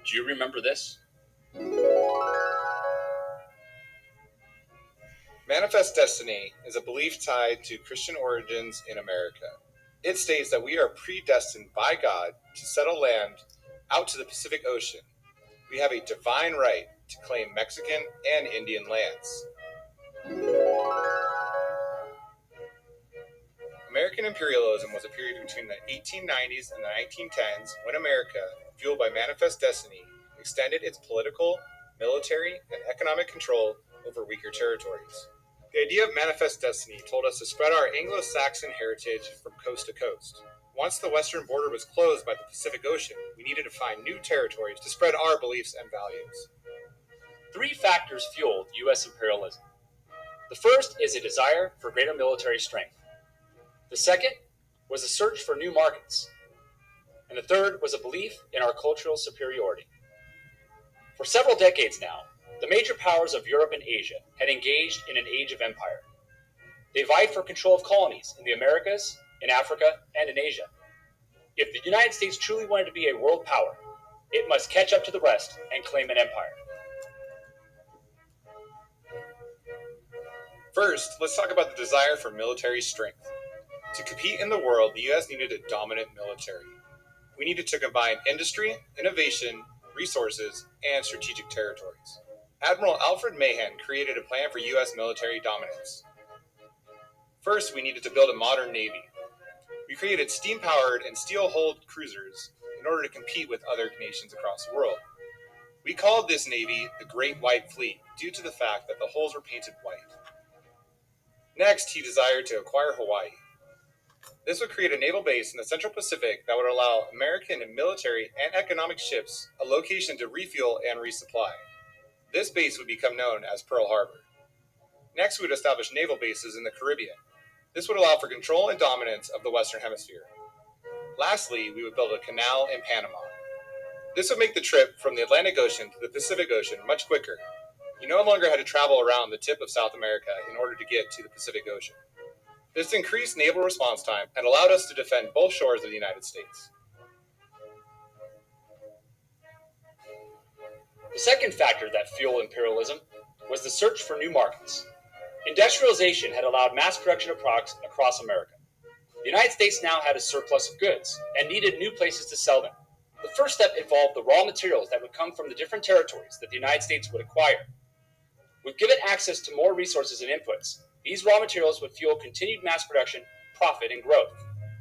Do you remember this? Manifest destiny is a belief tied to Christian origins in America. It states that we are predestined by God to settle land out to the Pacific Ocean. We have a divine right to claim Mexican and Indian lands. American imperialism was a period between the 1890s and the 1910s when America, fueled by manifest destiny, extended its political, military, and economic control over weaker territories. The idea of manifest destiny told us to spread our Anglo-Saxon heritage from coast to coast. Once the western border was closed by the Pacific Ocean, we needed to find new territories to spread our beliefs and values. Three factors fueled U.S. imperialism. The first is a desire for greater military strength. The second was a search for new markets. And the third was a belief in our cultural superiority. For several decades now, the major powers of Europe and Asia had engaged in an age of empire. They vied for control of colonies in the Americas, in Africa, and in Asia. If the United States truly wanted to be a world power, it must catch up to the rest and claim an empire. First, let's talk about the desire for military strength. To compete in the world, the U.S. needed a dominant military. We needed to combine industry, innovation, resources, and strategic territories. Admiral Alfred Mahan created a plan for U.S. military dominance. First, we needed to build a modern navy. We created steam-powered and steel-hulled cruisers in order to compete with other nations across the world. We called this navy the Great White Fleet due to the fact that the hulls were painted white. Next, he desired to acquire Hawaii. This would create a naval base in the Central Pacific that would allow American military and economic ships a location to refuel and resupply. This base would become known as Pearl Harbor. Next, we would establish naval bases in the Caribbean. This would allow for control and dominance of the Western Hemisphere. Lastly, we would build a canal in Panama. This would make the trip from the Atlantic Ocean to the Pacific Ocean much quicker. You no longer had to travel around the tip of South America in order to get to the Pacific Ocean. This increased naval response time and allowed us to defend both shores of the United States. The second factor that fueled imperialism was the search for new markets. Industrialization had allowed mass production of products across America. The United States now had a surplus of goods and needed new places to sell them. The first step involved the raw materials that would come from the different territories that the United States would acquire. With given access to more resources and inputs, these raw materials would fuel continued mass production, profit, and growth.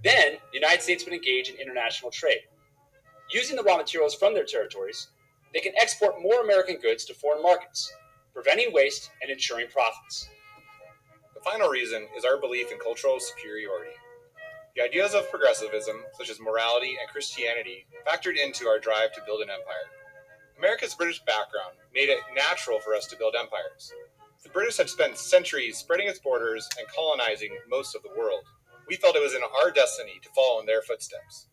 Then, the United States would engage in international trade. Using the raw materials from their territories, they can export more American goods to foreign markets, preventing waste and ensuring profits. The final reason is our belief in cultural superiority. The ideas of progressivism, such as morality and Christianity, factored into our drive to build an empire. America's British background made it natural for us to build empires. The British had spent centuries spreading its borders and colonizing most of the world. We felt it was in our destiny to follow in their footsteps.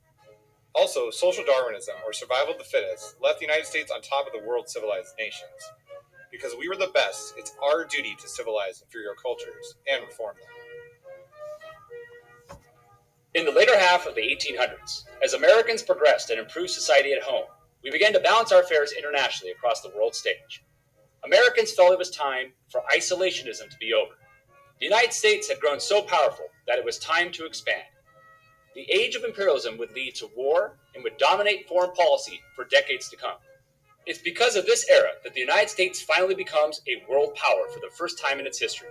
Also, social Darwinism, or survival of the fittest, left the United States on top of the world's civilized nations. Because we were the best, it's our duty to civilize inferior cultures and reform them. In the later half of the 1800s, as Americans progressed and improved society at home, we began to balance our affairs internationally across the world stage. Americans felt it was time for isolationism to be over. The United States had grown so powerful that it was time to expand. The age of imperialism would lead to war and would dominate foreign policy for decades to come. It's because of this era that the United States finally becomes a world power for the first time in its history.